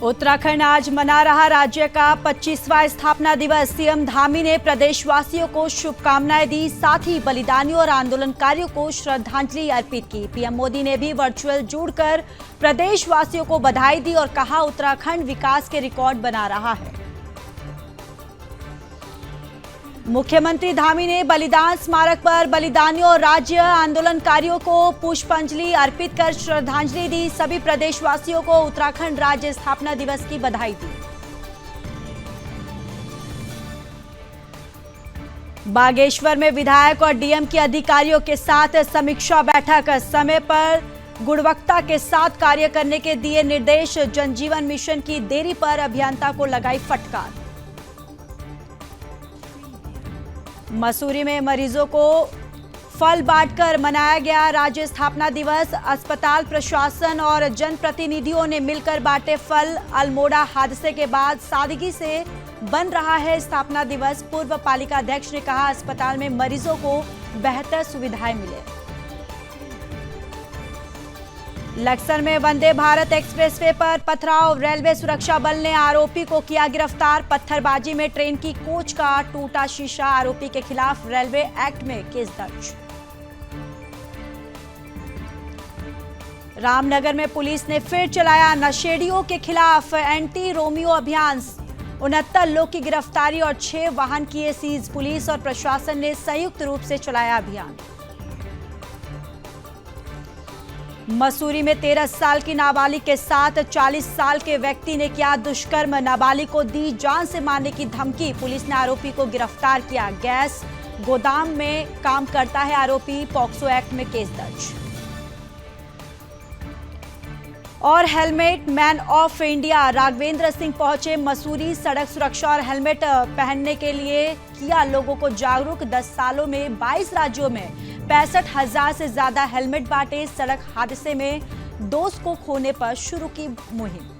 उत्तराखंड आज मना रहा राज्य का 25वां स्थापना दिवस। सीएम धामी ने प्रदेशवासियों को शुभकामनाएं दी, साथ ही बलिदानियों और आंदोलनकारियों को श्रद्धांजलि अर्पित की। पीएम मोदी ने भी वर्चुअल जुड़कर प्रदेशवासियों को बधाई दी और कहा, उत्तराखंड विकास के रिकॉर्ड बना रहा है। मुख्यमंत्री धामी ने बलिदान स्मारक पर बलिदानियों और राज्य आंदोलनकारियों को पुष्पांजलि अर्पित कर श्रद्धांजलि दी। सभी प्रदेशवासियों को उत्तराखंड राज्य स्थापना दिवस की बधाई दी। बागेश्वर में विधायक और डीएम के अधिकारियों के साथ समीक्षा बैठक। समय पर गुणवत्ता के साथ कार्य करने के दिए निर्देश। जनजीवन मिशन की देरी पर अभियंता को लगाई फटकार। मसूरी में मरीजों को फल बांटकर मनाया गया राज्य स्थापना दिवस। अस्पताल प्रशासन और जनप्रतिनिधियों ने मिलकर बांटे फल। अल्मोड़ा हादसे के बाद सादगी से बन रहा है स्थापना दिवस। पूर्व पालिका अध्यक्ष ने कहा, अस्पताल में मरीजों को बेहतर सुविधाएं मिले। लक्सर में वंदे भारत एक्सप्रेसवे पर पथराव। रेलवे सुरक्षा बल ने आरोपी को किया गिरफ्तार। पत्थरबाजी में ट्रेन की कोच का टूटा शीशा। आरोपी के खिलाफ रेलवे एक्ट में केस दर्ज। रामनगर में पुलिस ने फिर चलाया नशेड़ियों के खिलाफ एंटी रोमियो अभियान। 69 लोग की गिरफ्तारी और 6 वाहन किए सीज। पुलिस और प्रशासन ने संयुक्त रूप से चलाया अभियान। मसूरी में 13 साल की नाबालिग के साथ 40 साल के व्यक्ति ने किया दुष्कर्म। नाबालिग को दी जान से मारने की धमकी। पुलिस ने आरोपी को गिरफ्तार किया। गैस गोदाम में काम करता है आरोपी। पॉक्सो एक्ट में केस दर्ज। और helmet man of India Raghavendra Singh पहुंचे मसूरी। सड़क सुरक्षा और हेलमेट पहनने के लिए किया लोगों को जागरूक। 10 सालों में 22 राज्यों में 65,000 से ज्यादा हेलमेट बांटे। सड़क हादसे में दोस्त को खोने पर शुरू की मुहिम।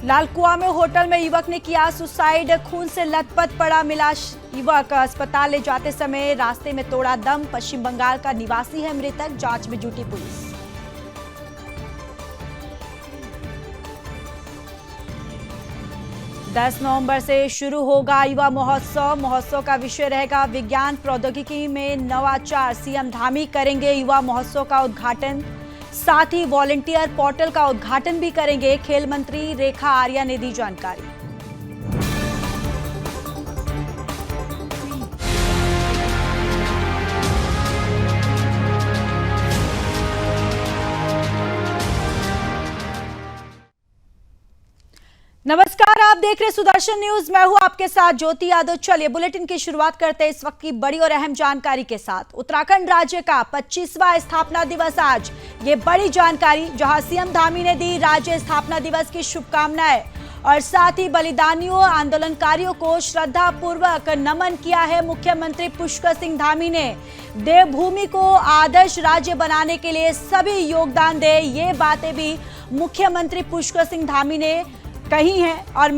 लालकुआं में होटल में युवक ने किया सुसाइड। खून से लथपथ पड़ा मिला युवक। अस्पताल ले जाते समय रास्ते में तोड़ा दम। पश्चिम बंगाल का निवासी है मृतक। जांच में जुटी पुलिस। दस नवंबर से शुरू होगा युवा महोत्सव। महोत्सव का विषय रहेगा विज्ञान प्रौद्योगिकी में नवाचार। सीएम धामी करेंगे युवा महोत्सव का उद्घाटन। साथ ही वॉलंटियर पोर्टल का उद्घाटन भी करेंगे। खेल मंत्री रेखा आर्या ने दी जानकारी। नमस्कार, आप देख रहे सुदर्शन न्यूज। मैं हूं आपके साथ ज्योति यादव। चलिए बुलेटिन की शुरुआत करते हैं इस वक्त की बड़ी और अहम जानकारी के साथ। उत्तराखंड राज्य का 25वां स्थापना दिवस आज। ये बड़ी जानकारी जहां सीएम धामी ने दी राज्य स्थापना दिवस की शुभकामनाएं और साथ ही बलिदानियों आंदोलनकारियों को श्रद्धा पूर्वक नमन किया है। मुख्यमंत्री पुष्कर सिंह धामी ने देवभूमि को आदर्श राज्य बनाने के लिए सभी योगदान दे, ये बातें भी मुख्यमंत्री पुष्कर सिंह धामी ने कही है। और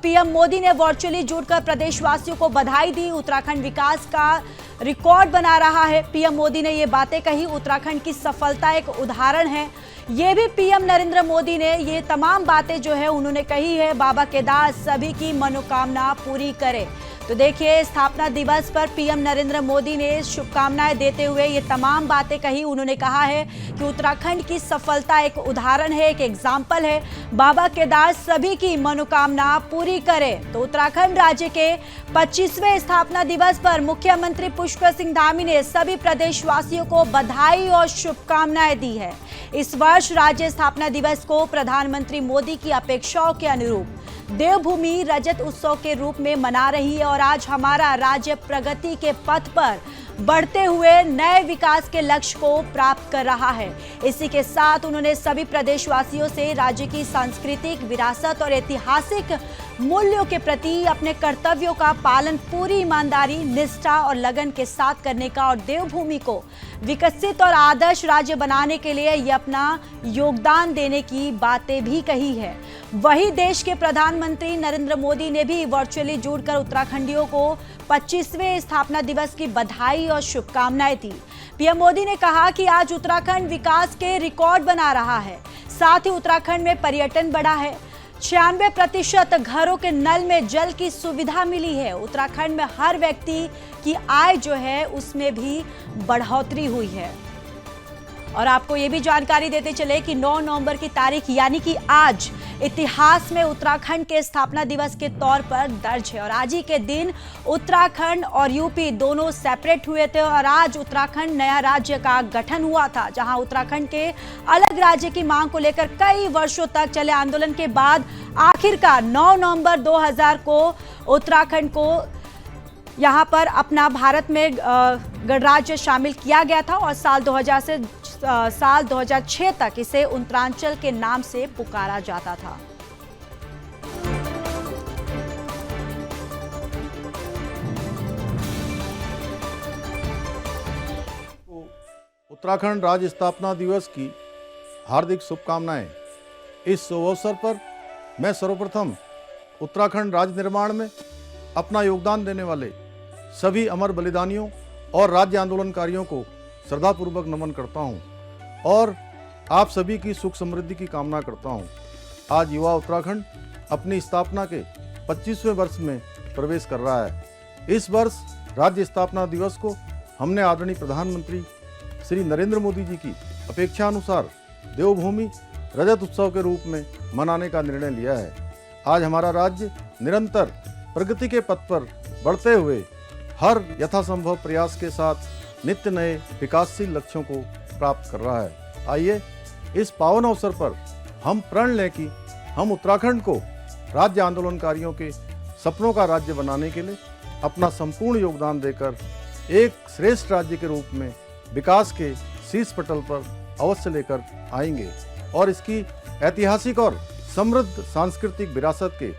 पीएम मोदी ने वर्चुअली जुड़कर प्रदेशवासियों को बधाई दी। उत्तराखंड विकास का रिकॉर्ड बना रहा है, पीएम मोदी ने ये बातें कही। उत्तराखंड की सफलता एक उदाहरण है, ये भी पीएम नरेंद्र मोदी ने ये तमाम बातें जो है उन्होंने कही है। बाबा केदार सभी की मनोकामना पूरी करे। तो देखिए, स्थापना दिवस पर पीएम नरेंद्र मोदी ने शुभकामनाएं देते हुए ये तमाम बातें कही। उन्होंने कहा है कि उत्तराखंड की सफलता एक उदाहरण है, एक एग्जाम्पल है। बाबा केदार सभी की मनोकामना पूरी करे। तो उत्तराखंड राज्य के 25वें स्थापना दिवस पर मुख्यमंत्री पुष्कर सिंह धामी ने सभी प्रदेशवासियों को बधाई और शुभकामनाएं दी है। इस वर्ष राज्य स्थापना दिवस को प्रधानमंत्री मोदी की अपेक्षाओं के अनुरूप देवभूमि रजत उत्सव के रूप में मना रही है और आज हमारा राज्य प्रगति के पथ पर बढ़ते हुए नए विकास के लक्ष्य को प्राप्त कर रहा है। इसी के साथ उन्होंने सभी प्रदेशवासियों से राज्य की सांस्कृतिक विरासत और ऐतिहासिक मूल्यों के प्रति अपने कर्तव्यों का पालन पूरी ईमानदारी, निष्ठा और लगन के साथ करने का और देवभूमि को विकसित और आदर्श राज्य बनाने के लिए ये अपना योगदान देने की बातें भी कही है। वही देश के प्रधानमंत्री नरेंद्र मोदी ने भी वर्चुअली जुड़कर उत्तराखंडियों को 25वें स्थापना दिवस की बधाई और शुभकामनाएं दी। पीएम मोदी ने कहा कि आज उत्तराखंड विकास के रिकॉर्ड बना रहा है। साथ ही उत्तराखंड में पर्यटन बढ़ा है। 96% घरों के नल में जल की सुविधा मिली है। उत्तराखंड में हर व्यक्ति की आय जो है उसमें भी बढ़ोतरी हुई है। और आपको ये भी जानकारी देते चले कि 9 नवंबर की तारीख यानी कि आज इतिहास में उत्तराखंड के स्थापना दिवस के तौर पर दर्ज है। और आज ही के दिन उत्तराखंड और यूपी दोनों सेपरेट हुए थे और आज उत्तराखंड नया राज्य का गठन हुआ था, जहां उत्तराखंड के अलग राज्य की मांग को लेकर कई वर्षों तक चले आंदोलन के बाद आखिरकार 9 नवंबर 2000 को उत्तराखंड को यहाँ पर अपना भारत में गणराज्य शामिल किया गया था और साल 2000 से साल 2006 तक इसे उत्तरांचल के नाम से पुकारा जाता था। उत्तराखंड राज्य स्थापना दिवस की हार्दिक शुभकामनाएं। इस शुभ अवसर पर मैं सर्वप्रथम उत्तराखंड राज्य निर्माण में अपना योगदान देने वाले सभी अमर बलिदानियों और राज्य आंदोलनकारियों को श्रद्धापूर्वक नमन करता हूं और आप सभी की सुख समृद्धि की कामना करता हूं। आज युवा उत्तराखंड अपनी स्थापना के 25वें वर्ष में प्रवेश कर रहा है। इस वर्ष राज्य स्थापना दिवस को हमने आदरणीय प्रधानमंत्री श्री नरेंद्र मोदी जी की अपेक्षा अनुसार देवभूमि रजत उत्सव के रूप में मनाने का निर्णय लिया है। आज हमारा राज्य निरंतर प्रगति के पथ पर बढ़ते हुए हर यथासंभव प्रयास के साथ नित्य नए विकासशील लक्ष्यों को प्राप्त कर रहा है। आइए इस पावन अवसर पर हम प्रण लें कि हम उत्तराखंड को राज्य आंदोलनकारियों के सपनों का राज्य बनाने के लिए अपना संपूर्ण योगदान देकर एक श्रेष्ठ राज्य के रूप में विकास के शीर्ष पटल पर अवश्य लेकर आएंगे और इसकी ऐतिहासिक और समृद्ध सांस्कृतिक विरासत के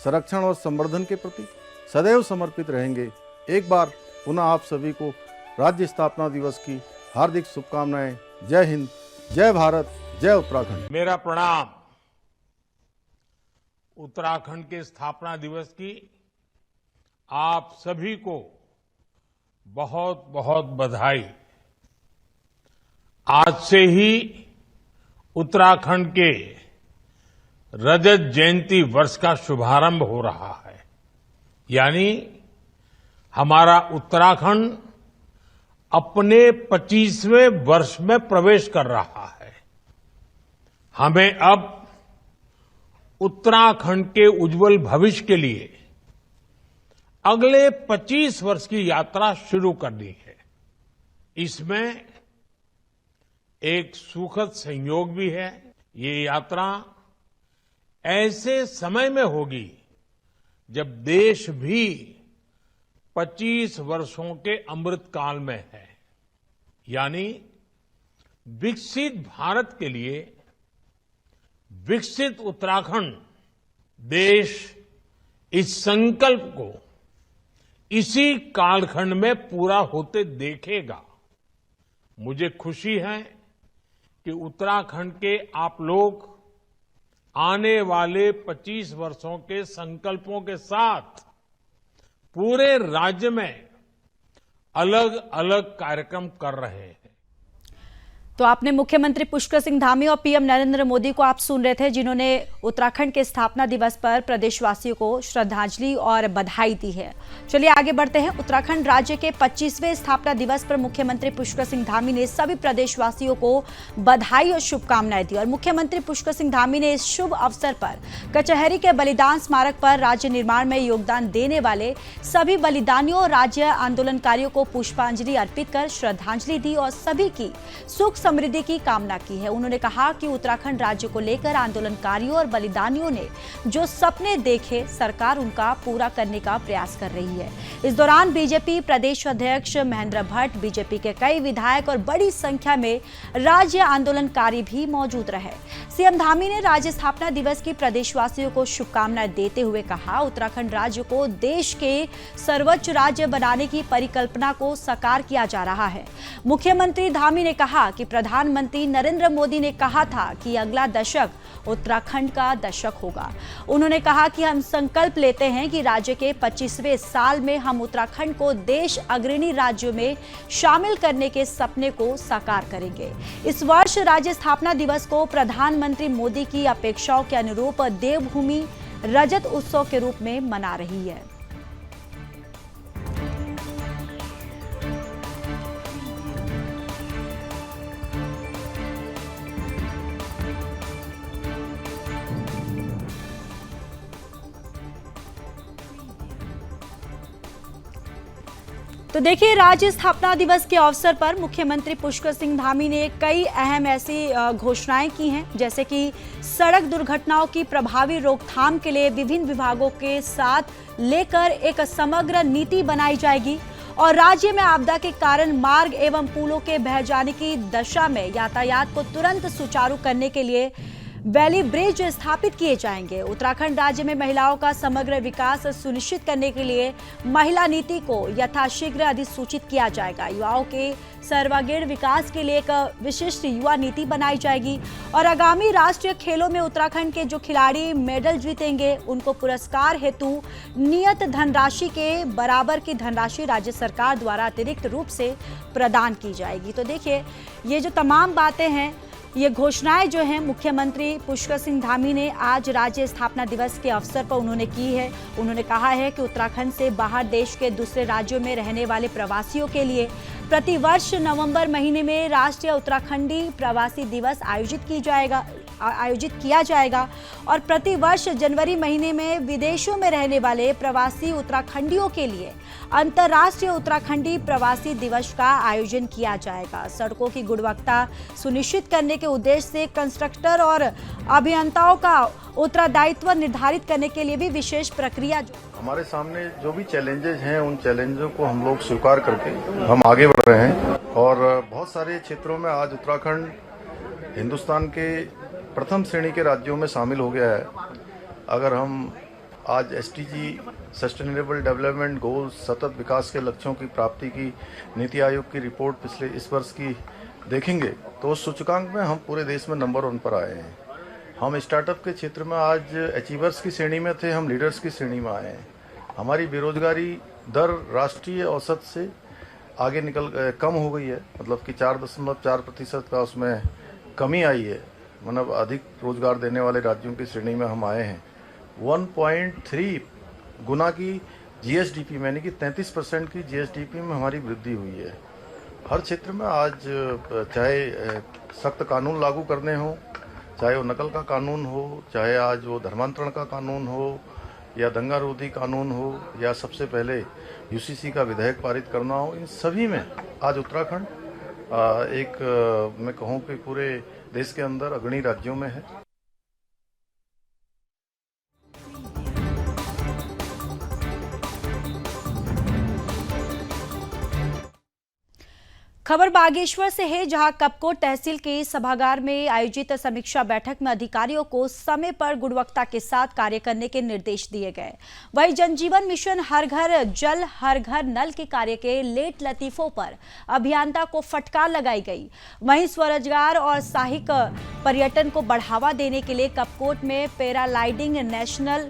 संरक्षण और संवर्धन के प्रति सदैव समर्पित रहेंगे। एक बार पुनः आप सभी को राज्य स्थापना दिवस की हार्दिक शुभकामनाएं। जय हिंद, जय भारत, जय उत्तराखंड। मेरा प्रणाम। उत्तराखंड के स्थापना दिवस की आप सभी को बहुत बहुत बधाई। आज से ही उत्तराखंड के रजत जयंती वर्ष का शुभारंभ हो रहा है, यानी हमारा उत्तराखंड अपने 25वें वर्ष में प्रवेश कर रहा है। हमें अब उत्तराखंड के उज्जवल भविष्य के लिए अगले 25 वर्ष की यात्रा शुरू करनी है। इसमें एक सुखद संयोग भी है। ये यात्रा ऐसे समय में होगी जब देश भी 25 वर्षों के अमृत काल में है, यानी विकसित भारत के लिए विकसित उत्तराखंड। देश इस संकल्प को इसी कालखंड में पूरा होते देखेगा। मुझे खुशी है कि उत्तराखंड के आप लोग आने वाले 25 वर्षों के संकल्पों के साथ पूरे राज्य में अलग अलग कार्यक्रम कर रहे हैं। तो आपने मुख्यमंत्री पुष्कर सिंह धामी और पीएम नरेंद्र मोदी को आप सुन रहे थे, जिन्होंने उत्तराखंड के स्थापना दिवस पर प्रदेशवासियों को श्रद्धांजलि और बधाई दी है। चलिए आगे बढ़ते हैं। उत्तराखंड राज्य के 25वें स्थापना दिवस पर मुख्यमंत्री पुष्कर सिंह धामी ने सभी प्रदेशवासियों को बधाई और शुभकामनाएं दी। और मुख्यमंत्री पुष्कर सिंह धामी ने इस शुभ अवसर पर कचहरी के बलिदान स्मारक पर राज्य निर्माण में योगदान देने वाले सभी बलिदानियों और राज्य आंदोलनकारियों को पुष्पांजलि अर्पित कर श्रद्धांजलि दी और सभी की सुख समृद्धि की कामना की है। उन्होंने कहा कि उत्तराखंड राज्य को लेकर आंदोलनकारियों और बलिदानियों ने जो सपने देखे, सरकार उनका पूरा करने का प्रयास कर रही है। इस दौरान बीजेपी प्रदेश अध्यक्ष महेंद्र भट्ट, बीजेपी के कई विधायक और बड़ी संख्या में राज्य आंदोलनकारी भी मौजूद रहे। सीएम धामी ने राज्य स्थापना दिवस की प्रदेशवासियों को शुभकामनाएं देते हुए कहा, उत्तराखंड राज्य को देश के सर्वोच्च राज्य बनाने की परिकल्पना को साकार किया जा रहा है। मुख्यमंत्री धामी ने कहा कि प्रधानमंत्री नरेंद्र मोदी ने कहा था कि अगला दशक उत्तराखंड का दशक होगा। उन्होंने कहा कि हम संकल्प लेते हैं कि राज्य के 25वें साल में हम उत्तराखंड को देश अग्रणी राज्यों में शामिल करने के सपने को साकार करेंगे। इस वर्ष राज्य स्थापना दिवस को प्रधानमंत्री मोदी की अपेक्षाओं के अनुरूप देवभूमि रजत उत्सव के रूप में मना रही है। तो देखिए, राज्य स्थापना दिवस के अवसर पर मुख्यमंत्री पुष्कर सिंह धामी ने कई अहम ऐसी घोषणाएं की हैं, जैसे कि सड़क दुर्घटनाओं की प्रभावी रोकथाम के लिए विभिन्न विभागों के साथ लेकर एक समग्र नीति बनाई जाएगी और राज्य में आपदा के कारण मार्ग एवं पुलों के बह जाने की दशा में यातायात को तुरंत सुचारू करने के लिए वैली ब्रिज स्थापित किए जाएंगे। उत्तराखंड राज्य में महिलाओं का समग्र विकास सुनिश्चित करने के लिए महिला नीति को यथाशीघ्र अधिसूचित किया जाएगा। युवाओं के सर्वांगीण विकास के लिए एक विशिष्ट युवा नीति बनाई जाएगी और आगामी राष्ट्रीय खेलों में उत्तराखंड के जो खिलाड़ी मेडल जीतेंगे उनको पुरस्कार हेतु नियत धनराशि के बराबर की धनराशि राज्य सरकार द्वारा अतिरिक्त रूप से प्रदान की जाएगी। तो देखिए, ये जो तमाम बातें हैं, ये घोषणाएं जो हैं मुख्यमंत्री पुष्कर सिंह धामी ने आज राज्य स्थापना दिवस के अवसर पर उन्होंने की है। उन्होंने कहा है कि उत्तराखंड से बाहर देश के दूसरे राज्यों में रहने वाले प्रवासियों के लिए प्रतिवर्ष नवंबर महीने में राष्ट्रीय उत्तराखंडी प्रवासी दिवस आयोजित किया जाएगा और प्रतिवर्ष जनवरी महीने में विदेशों में रहने वाले प्रवासी उत्तराखंडियों के लिए अंतर्राष्ट्रीय उत्तराखंडी प्रवासी दिवस का आयोजन किया जाएगा। सड़कों की गुणवत्ता सुनिश्चित करने के उद्देश्य से कंस्ट्रक्टर और अभियंताओं का उत्तरदायित्व निर्धारित करने के लिए भी विशेष प्रक्रिया हमारे सामने जो भी चैलेंजेस हैं उन चैलेंजों को हम लोग स्वीकार करके हम आगे बढ़ रहे हैं और बहुत सारे क्षेत्रों में आज उत्तराखंड हिंदुस्तान के प्रथम श्रेणी के राज्यों में शामिल हो गया है। अगर हम आज SDG सस्टेनेबल डेवलपमेंट गोल्स सतत विकास के लक्ष्यों की प्राप्ति की नीति आयोग की रिपोर्ट पिछले इस वर्ष की देखेंगे तो उस सूचकांक में हम पूरे देश में नंबर 1 पर आए हैं। हम स्टार्टअप के क्षेत्र में आज अचीवर्स की श्रेणी में थे, हम लीडर्स की श्रेणी में आए हैं। हमारी बेरोजगारी दर राष्ट्रीय औसत से आगे कम हो गई है, मतलब कि 4.4% का उसमें कमी आई है, मतलब अधिक रोजगार देने वाले राज्यों की श्रेणी में हम आए हैं। 1.3 गुना की GSDP में, यानी कि 33% की GSDP में हमारी वृद्धि हुई है। हर क्षेत्र में आज चाहे सख्त कानून लागू करने हो, चाहे वो नकल का कानून हो, चाहे आज वो धर्मांतरण का कानून हो या दंगा रोधी कानून हो या सबसे पहले UCC का विधेयक पारित करना हो, इन सभी में आज उत्तराखंड मैं कहूँ कि पूरे देश के अंदर अग्रणी राज्यों में है। खबर बागेश्वर से है, जहां कपकोट तहसील के सभागार में आयोजित समीक्षा बैठक में अधिकारियों को समय पर गुणवत्ता के साथ कार्य करने के निर्देश दिए गए। वहीं जनजीवन मिशन हर घर जल हर घर नल के कार्य के लेट लतीफों पर अभियंता को फटकार लगाई गई। वहीं स्वरोजगार और साहसिक पर्यटन को बढ़ावा देने के लिए कपकोट में पैराग्लाइडिंग नेशनल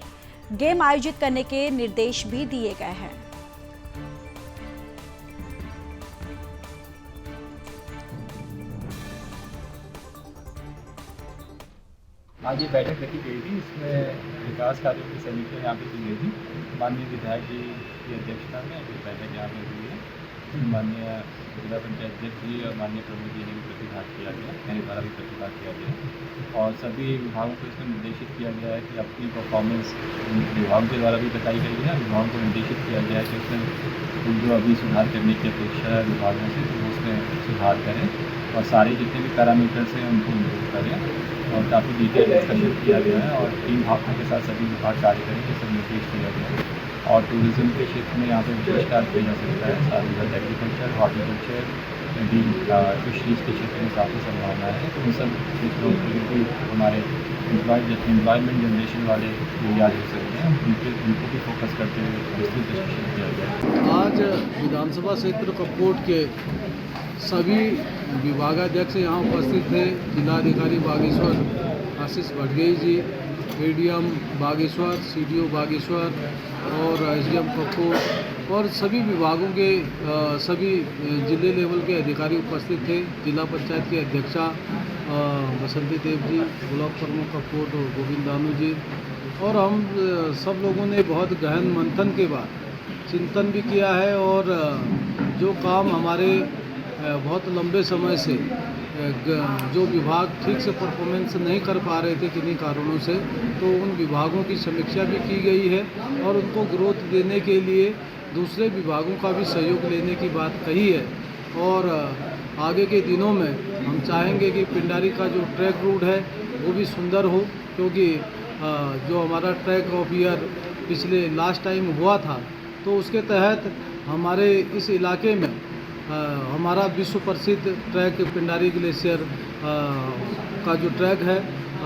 गेम आयोजित करने के निर्देश भी दिए गए हैं। आज ये बैठक रखी गई थी, इसमें विकास कार्यों की समीक्षा यहाँ पे की गई थी। माननीय विधायक जी की अध्यक्षता में एक बैठक यहाँ पे हुई है। माननीय जिला पंचायत अध्यक्ष जी और माननीय प्रमुख जी ने भी प्रतिभाग किया गया, मेरे द्वारा भी प्रतिभाग किया गया और सभी विभागों को इसमें निर्देशित किया गया है कि अपनी परफॉर्मेंस विभागों के द्वारा भी बताई गई है। विभागों को निर्देशित किया गया है कि उसमें जो अभी सुधार करने की अपेक्षा है विभागों से, तो उसमें सुधार करें और सारे जितने भी पैरामीटर्स हैं उनको इम्प्रूव करें और काफ़ी डिटेल डिस्कशन किया गया है और टीम भावना के साथ सभी विभाग कार्य करें, ये सब निर्देश दिया गया है। और टूरिज्म के क्षेत्र में यहाँ पे विशेष कार्य किया जा सकता है। साथ ही साथ एग्रीकल्चर, हॉर्टिकल्चर, फिशरीज के क्षेत्र में काफ़ी संभावना है, तो उन सब क्षेत्रों के हमारे एम्प्लॉयमेंट जनरेशन वाले एरियाज हो सकते हैं, उनको भी फोकस करते हुए विस्तृत डिस्कशन किया गया है। आज विधानसभा क्षेत्र कपकोट के सभी विभागाध्यक्ष यहाँ उपस्थित थे। जिलाधिकारी बागेश्वर आशीष भटगई जी, एडीएम बागेश्वर, सीडीओ बागेश्वर और एसडीएम कपूर और सभी विभागों के सभी जिले लेवल के अधिकारी उपस्थित थे। जिला पंचायत की अध्यक्षा बसंती देव जी, ब्लॉक प्रमुख कपूर और गोविंद दानू जी और हम सब लोगों ने बहुत गहन मंथन के बाद चिंतन भी किया है और जो काम हमारे बहुत लंबे समय से जो विभाग ठीक से परफॉर्मेंस नहीं कर पा रहे थे किन्हीं कारणों से, तो उन विभागों की समीक्षा भी की गई है और उनको ग्रोथ देने के लिए दूसरे विभागों का भी सहयोग लेने की बात कही है। और आगे के दिनों में हम चाहेंगे कि पिंडारी का जो ट्रैक रूट है वो भी सुंदर हो, क्योंकि जो हमारा ट्रैक ऑफ ईयर पिछले लास्ट टाइम हुआ था तो उसके तहत हमारे इस इलाके में हमारा विश्व प्रसिद्ध ट्रैक पिंडारी ग्लेशियर का जो ट्रैक है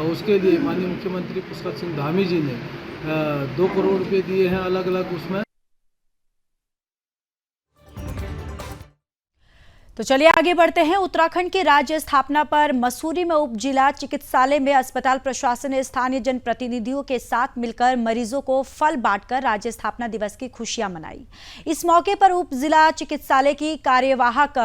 उसके लिए माननीय मुख्यमंत्री पुष्कर सिंह धामी जी ने 2 करोड़ रुपए दिए हैं अलग अलग उसमें। तो चलिए आगे बढ़ते हैं। उत्तराखंड की राज्य स्थापना पर मसूरी में उप जिला चिकित्सालय में अस्पताल प्रशासन ने स्थानीय जनप्रतिनिधियों के साथ मिलकर मरीजों को फल बांटकर राज्य स्थापना दिवस की खुशियां मनाई। इस मौके पर उप जिला चिकित्सालय की कार्यवाहक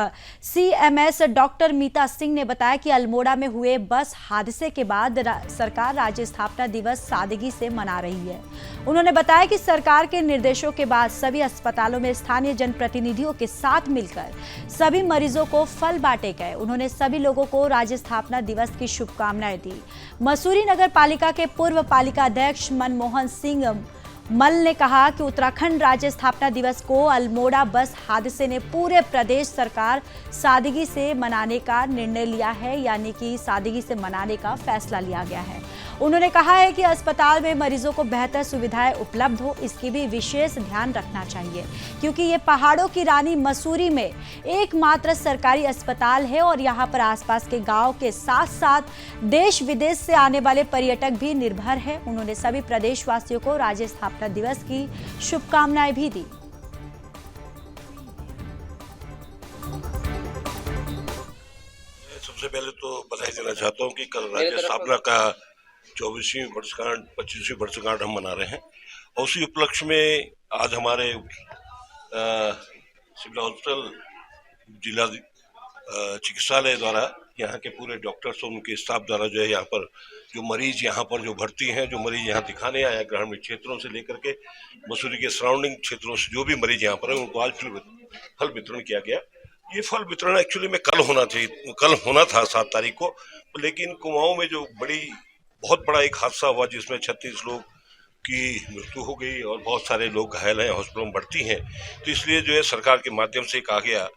CMS डॉक्टर मीता सिंह ने बताया कि अल्मोड़ा में हुए बस हादसे के बाद सरकार राज्य स्थापना दिवस सादगी से मना रही है। उन्होंने बताया कि सरकार के निर्देशों के बाद सभी अस्पतालों में स्थानीय जनप्रतिनिधियों के साथ मिलकर सभी मरीजों को फल बांटे गए। उन्होंने सभी लोगों को राज्य स्थापना दिवस की शुभकामनाएं दी। मसूरी नगर पालिका के पूर्व पालिका अध्यक्ष मनमोहन सिंह मल ने कहा कि उत्तराखंड राज्य स्थापना दिवस को अल्मोड़ा बस हादसे ने पूरे प्रदेश सरकार सादगी से मनाने का निर्णय लिया है, यानी कि सादगी से मनाने का फैसला लिया गया है। उन्होंने कहा है कि अस्पताल में मरीजों को बेहतर सुविधाएं उपलब्ध हो, इसकी भी विशेष ध्यान रखना चाहिए, क्योंकि ये पहाड़ों की रानी मसूरी में एकमात्र सरकारी अस्पताल है और यहाँ पर आसपास के गांव के साथ साथ देश विदेश से आने वाले पर्यटक भी निर्भर है। उन्होंने सभी प्रदेशवासियों को राज्य स्थापना दिवस की शुभकामनाएं भी दी। सबसे पहले तो बधाई देना चाहता हूँ कि कल राज्य स्थापना का 24वीं वर्षगांठ 25वीं वर्षगांठ हम मना रहे हैं और उसी उपलक्ष्य में आज हमारे सिविल हॉस्पिटल जिला चिकित्सालय द्वारा यहाँ के पूरे डॉक्टर्स और उनके स्टाफ द्वारा जो है यहाँ पर जो मरीज यहाँ पर जो भर्ती हैं, जो मरीज यहाँ दिखाने आए हैं ग्रामीण क्षेत्रों से लेकर के मसूरी के सराउंडिंग क्षेत्रों से जो भी मरीज यहाँ पर है उनको आज फल वितरण किया गया। ये फल वितरण एक्चुअली में कल होना था 7 तारीख को, लेकिन कुमाऊं में जो बहुत बड़ा एक हादसा हुआ जिसमें 36 लोग की मृत्यु हो गई और बहुत सारे लोग घायल हैं, हॉस्पिटल में भर्ती हैं। तो इसलिए जो है सरकार के माध्यम से कहा गया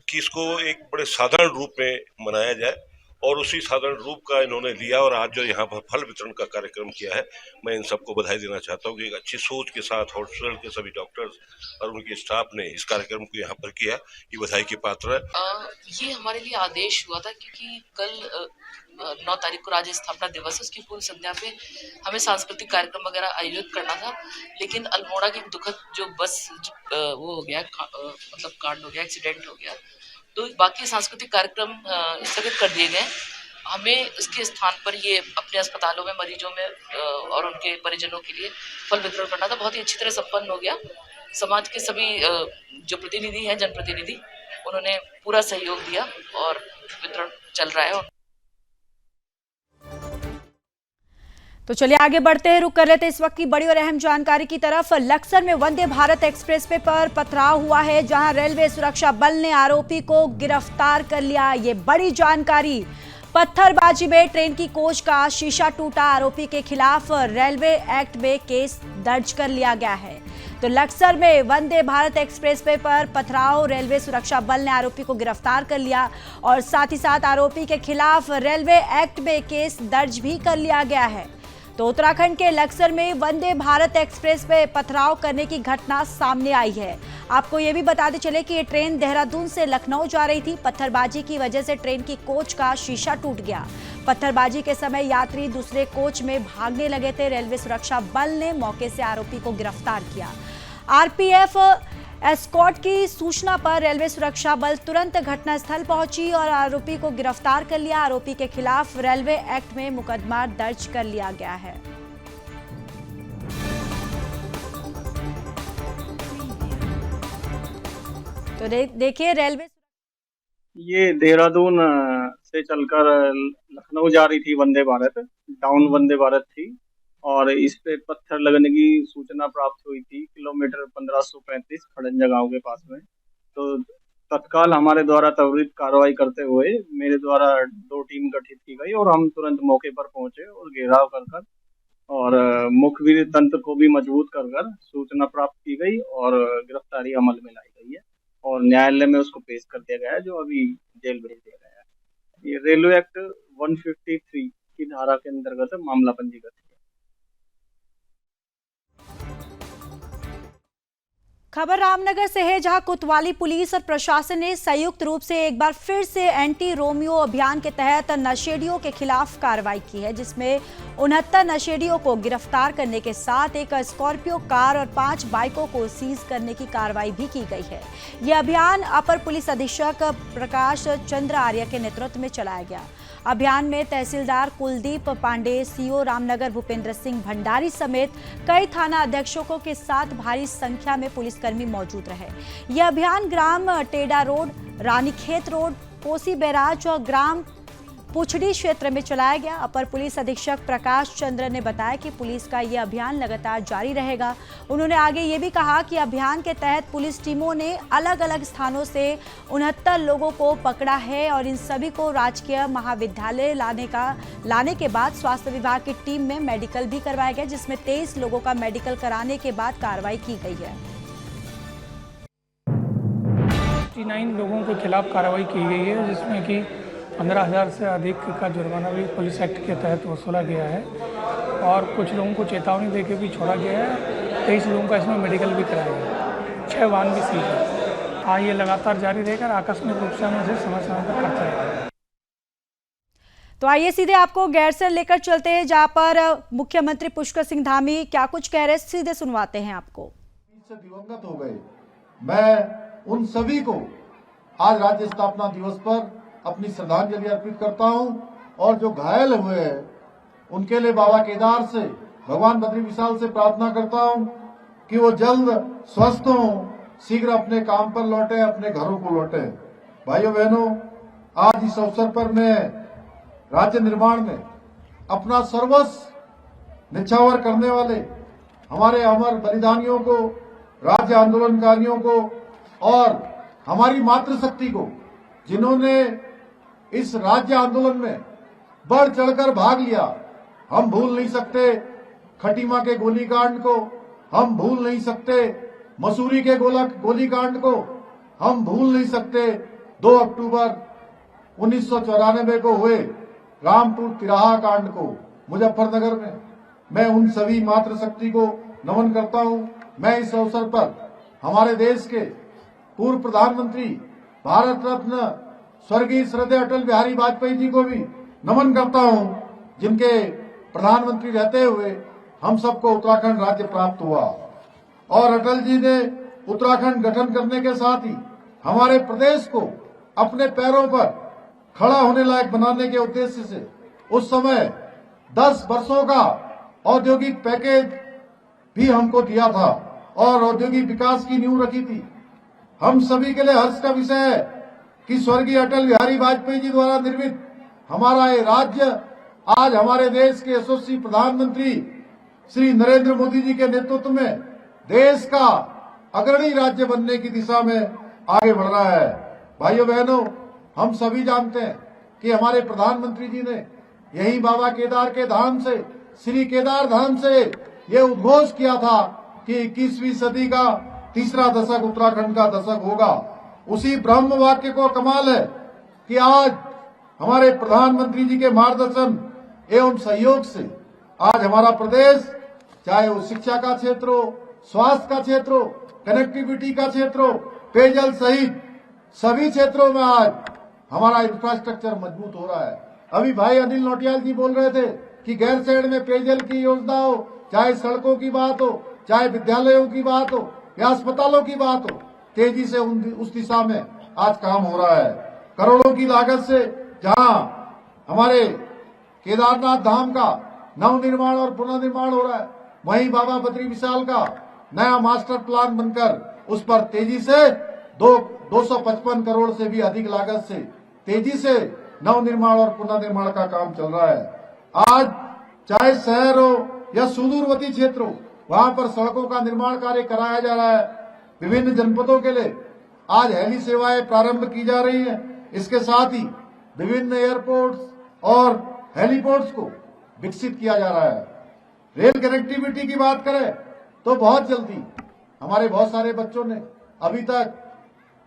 कि इसको एक बड़े साधारण रूप में मनाया जाए और उसी साधारण रूप का इन्होंने लिया और आज जो यहाँ पर फल वितरण का कार्यक्रम किया है, मैं इन सबको बधाई देना चाहता हूँ कि एक अच्छी सोच के साथ हॉस्पिटल के सभी डॉक्टर्स और उनके स्टाफ ने इस कार्यक्रम को यहाँ पर किया, ये बधाई की पात्र है। ये हमारे लिए आदेश हुआ था क्योंकि कल 9 तारीख को राज्य स्थापना दिवस है, उसकी पूर्व संध्या पे हमें सांस्कृतिक कार्यक्रम वगैरह आयोजित करना था, लेकिन अल्मोड़ा की दुखद जो बस वो हो गया, मतलब कांड हो गया, एक्सीडेंट हो गया, तो बाकी सांस्कृतिक कार्यक्रम स्थगित कर दिए गए। हमें इसके स्थान पर ये अपने अस्पतालों में मरीजों में और उनके परिजनों के लिए फल वितरण करना था। बहुत ही अच्छी तरह संपन्न हो गया। समाज के सभी जो प्रतिनिधि हैं, जनप्रतिनिधि, उन्होंने पूरा सहयोग दिया और वितरण चल रहा है। तो चलिए आगे बढ़ते हैं। रुक कर लेते इस वक्त की बड़ी और अहम जानकारी की तरफ। लक्सर में वंदे भारत एक्सप्रेस वे पर पथराव हुआ है, जहां रेलवे सुरक्षा बल ने आरोपी को गिरफ्तार कर लिया। ये बड़ी जानकारी। पत्थरबाजी में ट्रेन की कोच का शीशा टूटा, आरोपी के खिलाफ रेलवे एक्ट में केस दर्ज कर लिया गया है। तो लक्सर में वंदे भारत एक्सप्रेस वे पर पथराव, रेलवे सुरक्षा बल ने आरोपी को गिरफ्तार कर लिया और साथ ही साथ आरोपी के खिलाफ रेलवे एक्ट में केस दर्ज भी कर लिया गया है। तो उत्तराखंड के लक्सर में वंदे भारत एक्सप्रेस पे पथराव करने की घटना सामने आई है। आपको ये भी बताते चले कि ये ट्रेन देहरादून से लखनऊ जा रही थी। पत्थरबाजी की वजह से ट्रेन की कोच का शीशा टूट गया। पत्थरबाजी के समय यात्री दूसरे कोच में भागने लगे थे। रेलवे सुरक्षा बल ने मौके से आरोपी को गिरफ्तार किया। आरपीएफ एस्कॉर्ट की सूचना पर रेलवे सुरक्षा बल तुरंत घटनास्थल पहुंची और आरोपी को गिरफ्तार कर लिया। आरोपी के खिलाफ रेलवे एक्ट में मुकदमा दर्ज कर लिया गया है। तो देखिए रेलवे ये देहरादून से चलकर लखनऊ जा रही थी वंदे भारत, डाउन वंदे भारत थी और इस पे पत्थर लगने की सूचना प्राप्त हुई थी किलोमीटर 1535 खड़ंजा गांव के पास में। तो तत्काल हमारे द्वारा त्वरित कार्रवाई करते हुए मेरे द्वारा 2 टीम गठित की गई और हम तुरंत मौके पर पहुंचे और घेराव कर और मुखबिर तंत्र को भी मजबूत कर सूचना प्राप्त की गई और गिरफ्तारी अमल में लाई गई है और न्यायालय में उसको पेश कर दिया गया है, जो अभी जेल भेज दिया गया है। ये रेलवे एक्ट 153 की धारा के अंतर्गत मामला पंजीकृत है। खबर रामनगर से है, जहां कोतवाली पुलिस और प्रशासन ने संयुक्त रूप से एक बार फिर से एंटी रोमियो अभियान के तहत नशेड़ियों के खिलाफ कार्रवाई की है, जिसमें 69 नशेड़ियों को गिरफ्तार करने के साथ एक स्कॉर्पियो कार और 5 बाइकों को सीज करने की कार्रवाई भी की गई है। यह अभियान अपर पुलिस अधीक्षक प्रकाश चंद्र आर्य के नेतृत्व में चलाया गया। अभियान में तहसीलदार कुलदीप पांडे, सीओ रामनगर भूपेंद्र सिंह भंडारी समेत कई थाना अध्यक्षकों के साथ भारी संख्या में पुलिसकर्मी मौजूद रहे। यह अभियान ग्राम Teda road, Ranikhet road, Kosi barrage और ग्राम पुछड़ी क्षेत्र में चलाया गया। अपर पुलिस अधीक्षक प्रकाश चंद्र ने बताया कि पुलिस का यह अभियान लगातार जारी रहेगा। उन्होंने आगे ये भी कहा कि अभियान के तहत पुलिस टीमों ने अलग अलग स्थानों से 69 लोगों को पकड़ा है और इन सभी को राजकीय महाविद्यालय लाने के बाद स्वास्थ्य विभाग की टीम में मेडिकल भी करवाया गया, जिसमें 23 लोगों का मेडिकल कराने के बाद कार्रवाई की गई है। 69 लोगों के खिलाफ कार्रवाई की गई है, जिसमें कि 15,000 से अधिक का जुर्माना भी पुलिस एक्ट के तहत वसूला गया है और कुछ लोगों को चेतावनी देकर भी छोड़ा गया है। 23 लोगों का इसमें मेडिकल भी कराया गया। 6 वाहन भी सीज है। हाँ, ये लगातार जारी रहेगा। आकस्मिक रूप से हम इसे समय समय पर करते रहेंगे। तो आइए सीधे आपको गैरसैंण लेकर चलते हैं, जहां पर मुख्यमंत्री पुष्कर सिंह धामी क्या कुछ कह रहे हैं, सीधे सुनवाते हैं आपको। दिवंगत हो गए, मैं उन सभी को आज राज्य स्थापना दिवस पर अपनी श्रद्धांजलि अर्पित करता हूं और जो घायल हुए हैं उनके लिए बाबा केदार से, भगवान बद्री विशाल से प्रार्थना करता हूं कि वो जल्द स्वस्थ हों, शीघ्र अपने काम पर लौटे, अपने घरों को लौटे। भाइयों बहनों, आज इस अवसर पर मैं राज्य निर्माण में अपना सर्वस्व निछावर करने वाले हमारे अमर बलिदानियों को, राज्य आंदोलनकारियों को और हमारी मातृशक्ति को, जिन्होंने इस राज्य आंदोलन में बढ़ चढ़कर भाग लिया, हम भूल नहीं सकते खटीमा के गोलीकांड को, हम भूल नहीं सकते मसूरी के गोलीकांड को, हम भूल नहीं सकते 2 अक्टूबर 1994 को हुए रामपुर तिराहा कांड को मुजफ्फरनगर में। मैं उन सभी मातृशक्ति को नमन करता हूं। मैं इस अवसर पर हमारे देश के पूर्व प्रधानमंत्री, भारत रत्न स्वर्गीय श्रद्धेय अटल बिहारी वाजपेयी जी को भी नमन करता हूं, जिनके प्रधानमंत्री रहते हुए हम सबको उत्तराखंड राज्य प्राप्त हुआ और अटल जी ने उत्तराखंड गठन करने के साथ ही हमारे प्रदेश को अपने पैरों पर खड़ा होने लायक बनाने के उद्देश्य से उस समय 10 वर्षों का औद्योगिक पैकेज भी हमको दिया था और औद्योगिक विकास की नींव रखी थी। हम सभी के लिए हर्ष का विषय है कि स्वर्गीय अटल बिहारी वाजपेयी जी द्वारा निर्मित हमारा ये राज्य आज हमारे देश के यशस्वी प्रधानमंत्री श्री नरेंद्र मोदी जी के नेतृत्व में देश का अग्रणी राज्य बनने की दिशा में आगे बढ़ रहा है। भाइयों बहनों, हम सभी जानते हैं कि हमारे प्रधानमंत्री जी ने यही बाबा केदार के धाम से, श्री केदार धाम से ये उद्घोष किया था कि 21वीं सदी का तीसरा दशक उत्तराखंड का दशक होगा। उसी ब्रह्म वाक्य को कमाल है कि आज हमारे प्रधानमंत्री जी के मार्गदर्शन एवं सहयोग से आज हमारा प्रदेश, चाहे वो शिक्षा का क्षेत्र हो, स्वास्थ्य का क्षेत्र हो, कनेक्टिविटी का क्षेत्र हो, पेयजल सहित सभी क्षेत्रों में आज हमारा इंफ्रास्ट्रक्चर मजबूत हो रहा है। अभी भाई अनिल नौटियाल जी बोल रहे थे कि गैरसैंण में पेयजल की योजना हो, चाहे सड़कों की बात हो, चाहे विद्यालयों की बात हो या अस्पतालों की बात हो, तेजी से उस दिशा में आज काम हो रहा है। करोड़ों की लागत से जहां हमारे केदारनाथ धाम का नवनिर्माण और पुनर्निर्माण हो रहा है, वहीं बाबा बद्री विशाल का नया मास्टर प्लान बनकर उस पर तेजी से 255 करोड़ से भी अधिक लागत से तेजी से नवनिर्माण और पुनर्निर्माण का काम चल रहा है। आज चाहे शहर हो या सुदूरवर्ती क्षेत्र हो, वहां पर सड़कों का निर्माण कार्य कराया जा रहा है। विभिन्न जनपदों के लिए आज हेली सेवाएं प्रारंभ की जा रही हैं। इसके साथ ही विभिन्न एयरपोर्ट्स और हेलीपोर्ट्स को विकसित किया जा रहा है। रेल कनेक्टिविटी की बात करें तो बहुत जल्दी हमारे बहुत सारे बच्चों ने, अभी तक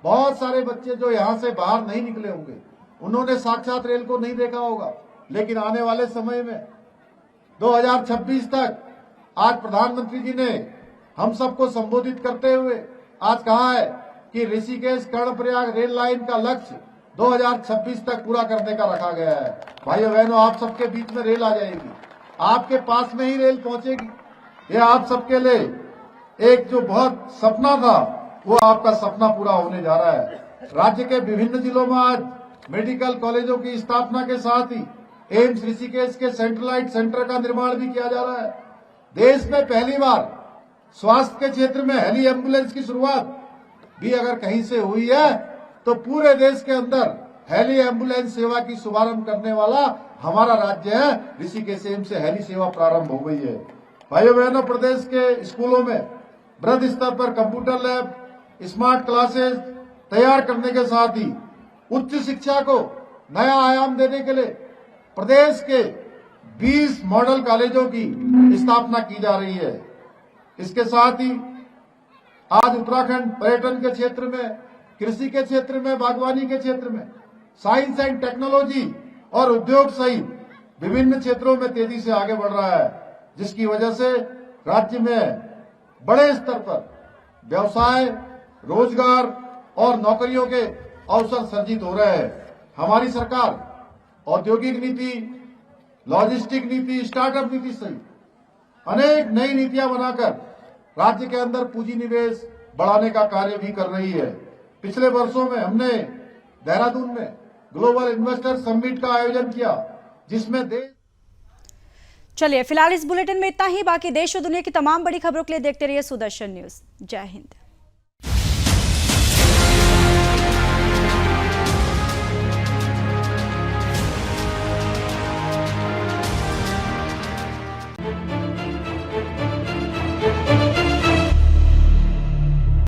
बहुत सारे बच्चे जो यहां से बाहर नहीं निकले होंगे, उन्होंने साक्षात रेल को नहीं देखा होगा, लेकिन आने वाले समय में 2026 तक आज प्रधानमंत्री जी ने हम सबको संबोधित करते हुए आज कहा है कि ऋषिकेश कर्णप्रयाग रेल लाइन का लक्ष्य 2026 तक पूरा करने का रखा गया है। भाइयों बहनों, आप सबके बीच में रेल आ जाएगी, आपके पास में ही रेल पहुंचेगी। यह आप सबके लिए एक जो बहुत सपना था, वो आपका सपना पूरा होने जा रहा है। राज्य के विभिन्न जिलों में आज मेडिकल कॉलेजों की स्थापना के साथ ही एम्स ऋषिकेश के सेंट्रलाइट सेंटर का निर्माण भी किया जा रहा है। देश में पहली बार स्वास्थ्य के क्षेत्र में हेली एम्बुलेंस की शुरुआत भी अगर कहीं से हुई है तो पूरे देश के अंदर हेली एम्बुलेंस सेवा की शुभारंभ करने वाला हमारा राज्य है। ऋषिकेश एम्स से हेली सेवा प्रारंभ हो गई है। भाइयों बहनों, प्रदेश के स्कूलों में वृहद स्तर पर कंप्यूटर लैब, स्मार्ट क्लासेस तैयार करने के साथ ही उच्च शिक्षा को नया आयाम देने के लिए प्रदेश के 20 मॉडल कॉलेजों की स्थापना की जा रही है। इसके साथ ही आज उत्तराखंड पर्यटन के क्षेत्र में, कृषि के क्षेत्र में, बागवानी के क्षेत्र में, साइंस एंड टेक्नोलॉजी और उद्योग सहित विभिन्न क्षेत्रों में तेजी से आगे बढ़ रहा है, जिसकी वजह से राज्य में बड़े स्तर पर व्यवसाय, रोजगार और नौकरियों के अवसर सर्जित हो रहे हैं। हमारी सरकार औद्योगिक नीति, लॉजिस्टिक नीति, स्टार्टअप नीति सहित अनेक नई नीतियां बनाकर राज्य के अंदर पूंजी निवेश बढ़ाने का कार्य भी कर रही है। पिछले वर्षों में हमने देहरादून में ग्लोबल इन्वेस्टर समिट का आयोजन किया, जिसमें देश। चलिए फिलहाल इस बुलेटिन में इतना ही। बाकी देश और दुनिया की तमाम बड़ी खबरों के लिए देखते रहिए सुदर्शन न्यूज। जय हिंद।